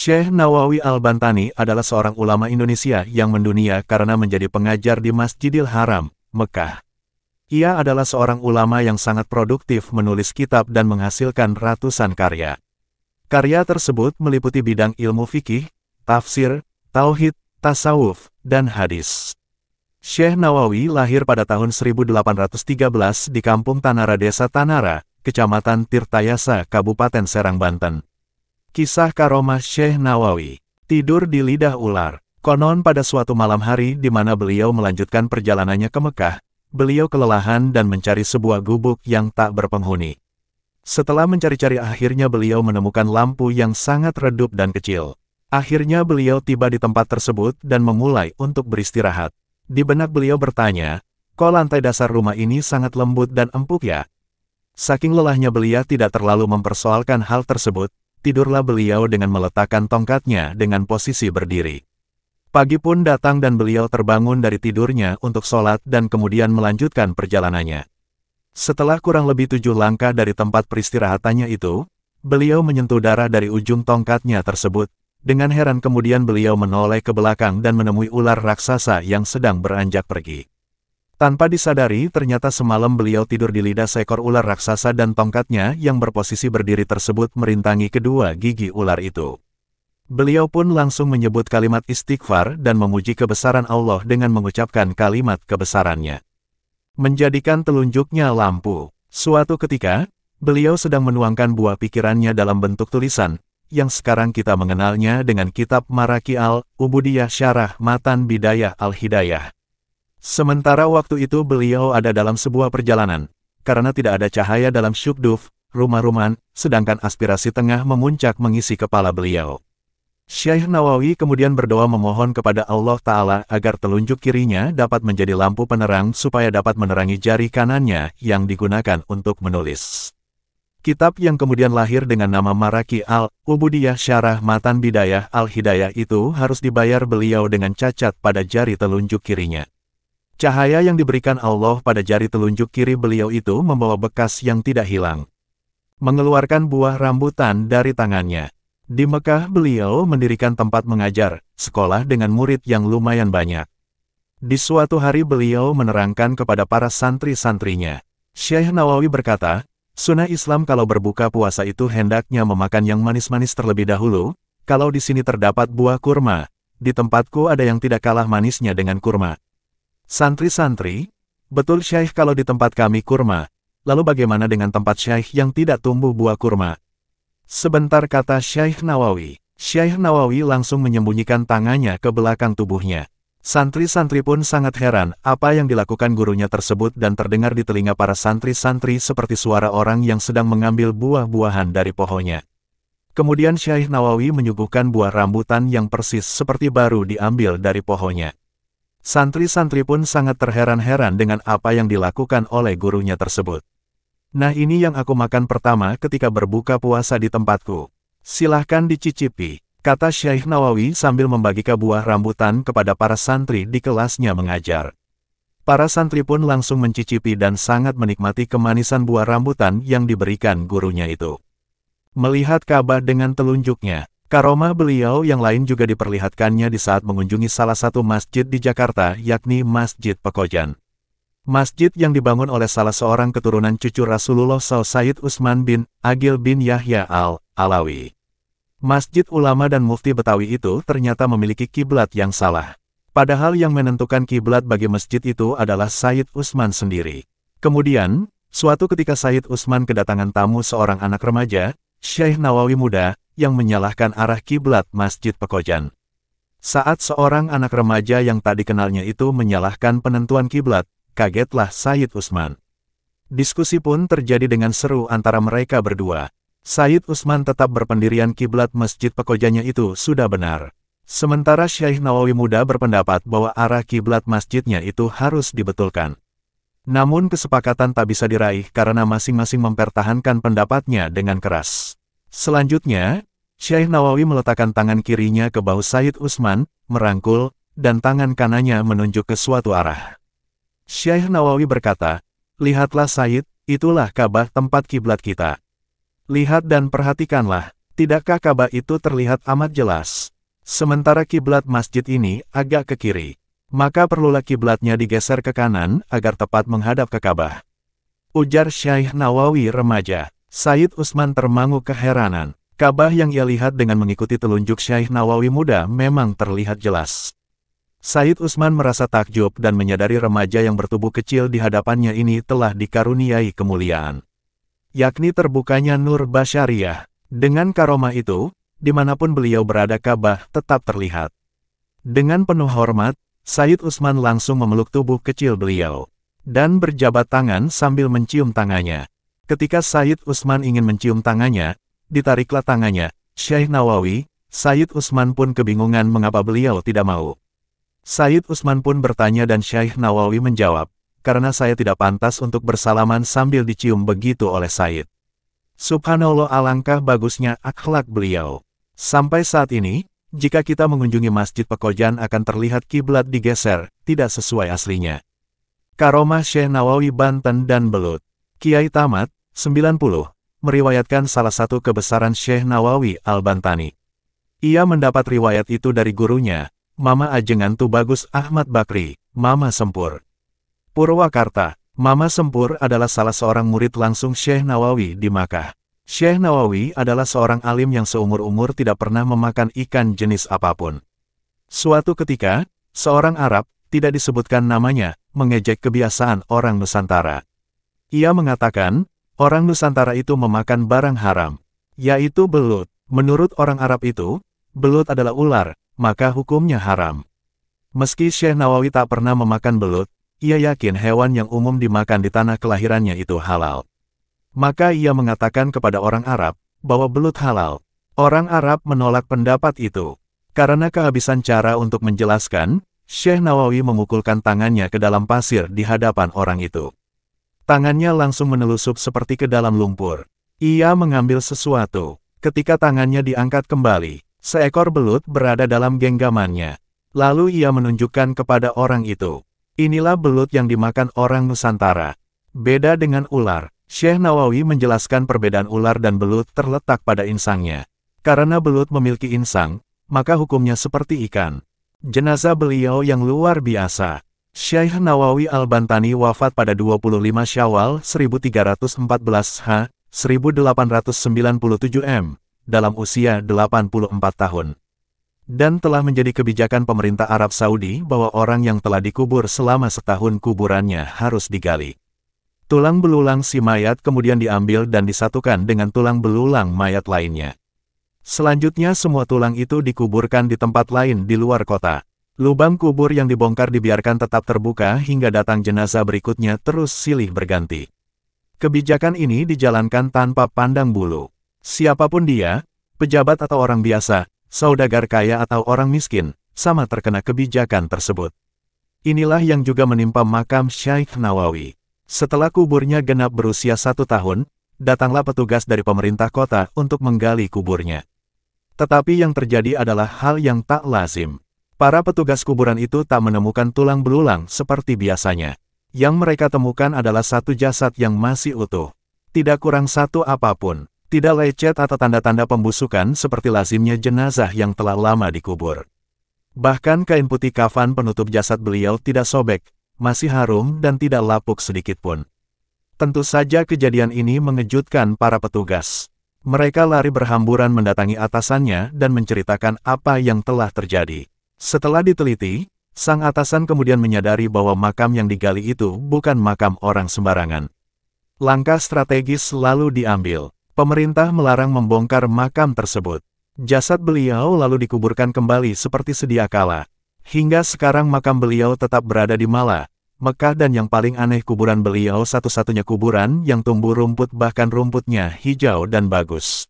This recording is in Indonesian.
Syekh Nawawi Al-Bantani adalah seorang ulama Indonesia yang mendunia karena menjadi pengajar di Masjidil Haram, Mekah. Ia adalah seorang ulama yang sangat produktif menulis kitab dan menghasilkan ratusan karya. Karya tersebut meliputi bidang ilmu fikih, tafsir, tauhid, tasawuf, dan hadis. Syekh Nawawi lahir pada tahun 1813 di Kampung Tanara Desa Tanara, Kecamatan Tirtayasa, Kabupaten Serang, Banten. Kisah karomah Syekh Nawawi. Tidur di lidah ular. Konon pada suatu malam hari di mana beliau melanjutkan perjalanannya ke Mekah, beliau kelelahan dan mencari sebuah gubuk yang tak berpenghuni. Setelah mencari-cari akhirnya beliau menemukan lampu yang sangat redup dan kecil. Akhirnya beliau tiba di tempat tersebut dan memulai untuk beristirahat. Di benak beliau bertanya, kok lantai dasar rumah ini sangat lembut dan empuk ya? Saking lelahnya beliau tidak terlalu mempersoalkan hal tersebut, tidurlah beliau dengan meletakkan tongkatnya dengan posisi berdiri. Pagi pun datang dan beliau terbangun dari tidurnya untuk sholat dan kemudian melanjutkan perjalanannya. Setelah kurang lebih 7 langkah dari tempat peristirahatannya itu, beliau menyentuh darah dari ujung tongkatnya tersebut. Dengan heran kemudian beliau menoleh ke belakang dan menemui ular raksasa yang sedang beranjak pergi. Tanpa disadari, ternyata semalam beliau tidur di lidah seekor ular raksasa dan tongkatnya yang berposisi berdiri tersebut merintangi kedua gigi ular itu. Beliau pun langsung menyebut kalimat istighfar dan memuji kebesaran Allah dengan mengucapkan kalimat kebesarannya. Menjadikan telunjuknya lampu. Suatu ketika, beliau sedang menuangkan buah pikirannya dalam bentuk tulisan, yang sekarang kita mengenalnya dengan kitab Maraki Al-Ubudiyah Syarah Matan Bidayah Al-Hidayah. Sementara waktu itu beliau ada dalam sebuah perjalanan, karena tidak ada cahaya dalam syukduf, rumah-rumahan, sedangkan aspirasi tengah memuncak mengisi kepala beliau. Syekh Nawawi kemudian berdoa memohon kepada Allah Ta'ala agar telunjuk kirinya dapat menjadi lampu penerang supaya dapat menerangi jari kanannya yang digunakan untuk menulis. Kitab yang kemudian lahir dengan nama Maraki Al-Ubudiyah Syarah Matan Bidayah Al-Hidayah itu harus dibayar beliau dengan cacat pada jari telunjuk kirinya. Cahaya yang diberikan Allah pada jari telunjuk kiri beliau itu membawa bekas yang tidak hilang. Mengeluarkan buah rambutan dari tangannya. Di Mekah beliau mendirikan tempat mengajar, sekolah dengan murid yang lumayan banyak. Di suatu hari beliau menerangkan kepada para santri-santrinya. Syekh Nawawi berkata, sunnah Islam kalau berbuka puasa itu hendaknya memakan yang manis-manis terlebih dahulu. Kalau di sini terdapat buah kurma, di tempatku ada yang tidak kalah manisnya dengan kurma. Santri-santri, betul Syekh kalau di tempat kami kurma, lalu bagaimana dengan tempat Syekh yang tidak tumbuh buah kurma? Sebentar kata Syekh Nawawi. Syekh Nawawi langsung menyembunyikan tangannya ke belakang tubuhnya. Santri-santri pun sangat heran apa yang dilakukan gurunya tersebut dan terdengar di telinga para santri-santri seperti suara orang yang sedang mengambil buah-buahan dari pohonnya. Kemudian Syekh Nawawi menyuguhkan buah rambutan yang persis seperti baru diambil dari pohonnya. Santri-santri pun sangat terheran-heran dengan apa yang dilakukan oleh gurunya tersebut. Nah ini yang aku makan pertama ketika berbuka puasa di tempatku. Silahkan dicicipi, kata Syekh Nawawi sambil membagikan buah rambutan kepada para santri di kelasnya mengajar. Para santri pun langsung mencicipi dan sangat menikmati kemanisan buah rambutan yang diberikan gurunya itu. Melihat Ka'bah dengan telunjuknya. Karomah beliau yang lain juga diperlihatkannya di saat mengunjungi salah satu masjid di Jakarta, yakni Masjid Pekojan. Masjid yang dibangun oleh salah seorang keturunan cucu Rasulullah SAW, Sayyid Utsman bin Agil bin Yahya Al-Alawi. Masjid ulama dan mufti Betawi itu ternyata memiliki kiblat yang salah. Padahal yang menentukan kiblat bagi masjid itu adalah Sayyid Utsman sendiri. Kemudian, suatu ketika Sayyid Utsman kedatangan tamu seorang anak remaja, Syekh Nawawi muda, yang menyalahkan arah kiblat Masjid Pekojan. Saat seorang anak remaja yang tak dikenalnya itu menyalahkan penentuan kiblat, kagetlah Sayyid Utsman. Diskusi pun terjadi dengan seru antara mereka berdua. Sayyid Utsman tetap berpendirian kiblat Masjid Pekojannya itu sudah benar. Sementara Syekh Nawawi muda berpendapat bahwa arah kiblat masjidnya itu harus dibetulkan. Namun kesepakatan tak bisa diraih karena masing-masing mempertahankan pendapatnya dengan keras. Selanjutnya, Syekh Nawawi meletakkan tangan kirinya ke bahu Sayyid Utsman, merangkul, dan tangan kanannya menunjuk ke suatu arah. Syekh Nawawi berkata, lihatlah Sayyid, itulah Ka'bah tempat kiblat kita. Lihat dan perhatikanlah, Tidakkah Ka'bah itu terlihat amat jelas? Sementara kiblat masjid ini agak ke kiri. Maka perlulah kiblatnya digeser ke kanan agar tepat menghadap ke Ka'bah. Ujar Syekh Nawawi remaja. Said Utsman termangu keheranan. Ka'bah yang ia lihat dengan mengikuti telunjuk Syekh Nawawi muda memang terlihat jelas. Said Utsman merasa takjub dan menyadari remaja yang bertubuh kecil di hadapannya ini telah dikaruniai kemuliaan. Yakni terbukanya nur basyariah. Dengan karomah itu, dimanapun beliau berada Ka'bah tetap terlihat. Dengan penuh hormat, Said Utsman langsung memeluk tubuh kecil beliau. Dan berjabat tangan sambil mencium tangannya. Ketika Said Utsman ingin mencium tangannya, ditariklah tangannya. Syekh Nawawi, Said Utsman pun kebingungan mengapa beliau tidak mau. Said Utsman pun bertanya dan Syekh Nawawi menjawab, karena saya tidak pantas untuk bersalaman sambil dicium begitu oleh Said. Subhanallah, alangkah bagusnya akhlak beliau. Sampai saat ini, jika kita mengunjungi Masjid Pekojan akan terlihat kiblat digeser, tidak sesuai aslinya. Karomah Syekh Nawawi Banten dan Belut. Kiai Tamat, 90, meriwayatkan salah satu kebesaran Syekh Nawawi Al-Bantani. Ia mendapat riwayat itu dari gurunya, Mama Ajengan Tubagus Ahmad Bakri, Mama Sempur. Purwakarta, Mama Sempur adalah salah seorang murid langsung Syekh Nawawi di Makkah. Syekh Nawawi adalah seorang alim yang seumur-umur tidak pernah memakan ikan jenis apapun. Suatu ketika, seorang Arab, tidak disebutkan namanya, mengejek kebiasaan orang Nusantara. Ia mengatakan, orang Nusantara itu memakan barang haram, yaitu belut. Menurut orang Arab itu, belut adalah ular, maka hukumnya haram. Meski Syekh Nawawi tak pernah memakan belut, ia yakin hewan yang umum dimakan di tanah kelahirannya itu halal. Maka ia mengatakan kepada orang Arab, bahwa belut halal. Orang Arab menolak pendapat itu. Karena kehabisan cara untuk menjelaskan, Syekh Nawawi memukulkan tangannya ke dalam pasir di hadapan orang itu. Tangannya langsung menelusup seperti ke dalam lumpur. Ia mengambil sesuatu. Ketika tangannya diangkat kembali, seekor belut berada dalam genggamannya. Lalu ia menunjukkan kepada orang itu. Inilah belut yang dimakan orang Nusantara. Beda dengan ular. Syekh Nawawi menjelaskan perbedaan ular dan belut terletak pada insangnya. Karena belut memiliki insang, maka hukumnya seperti ikan. Jenazah beliau yang luar biasa. Syekh Nawawi Al-Bantani wafat pada 25 Syawal 1314 H, 1897 M, dalam usia 84 tahun. Dan telah menjadi kebijakan pemerintah Arab Saudi bahwa orang yang telah dikubur selama setahun kuburannya harus digali. Tulang belulang si mayat kemudian diambil dan disatukan dengan tulang belulang mayat lainnya. Selanjutnya semua tulang itu dikuburkan di tempat lain di luar kota. Lubang kubur yang dibongkar dibiarkan tetap terbuka hingga datang jenazah berikutnya terus silih berganti. Kebijakan ini dijalankan tanpa pandang bulu. Siapapun dia, pejabat atau orang biasa, saudagar kaya atau orang miskin, sama terkena kebijakan tersebut. Inilah yang juga menimpa makam Syekh Nawawi. Setelah kuburnya genap berusia 1 tahun, datanglah petugas dari pemerintah kota untuk menggali kuburnya. Tetapi yang terjadi adalah hal yang tak lazim. Para petugas kuburan itu tak menemukan tulang belulang seperti biasanya. Yang mereka temukan adalah satu jasad yang masih utuh. Tidak kurang satu apapun. Tidak lecet atau tanda-tanda pembusukan seperti lazimnya jenazah yang telah lama dikubur. Bahkan kain putih kafan penutup jasad beliau tidak sobek, masih harum dan tidak lapuk sedikitpun. Tentu saja kejadian ini mengejutkan para petugas. Mereka lari berhamburan mendatangi atasannya dan menceritakan apa yang telah terjadi. Setelah diteliti, sang atasan kemudian menyadari bahwa makam yang digali itu bukan makam orang sembarangan. Langkah strategis selalu diambil. Pemerintah melarang membongkar makam tersebut. Jasad beliau lalu dikuburkan kembali seperti sedia kala. Hingga sekarang makam beliau tetap berada di Mala, Mekah, dan yang paling aneh kuburan beliau satu-satunya kuburan yang tumbuh rumput, bahkan rumputnya hijau dan bagus.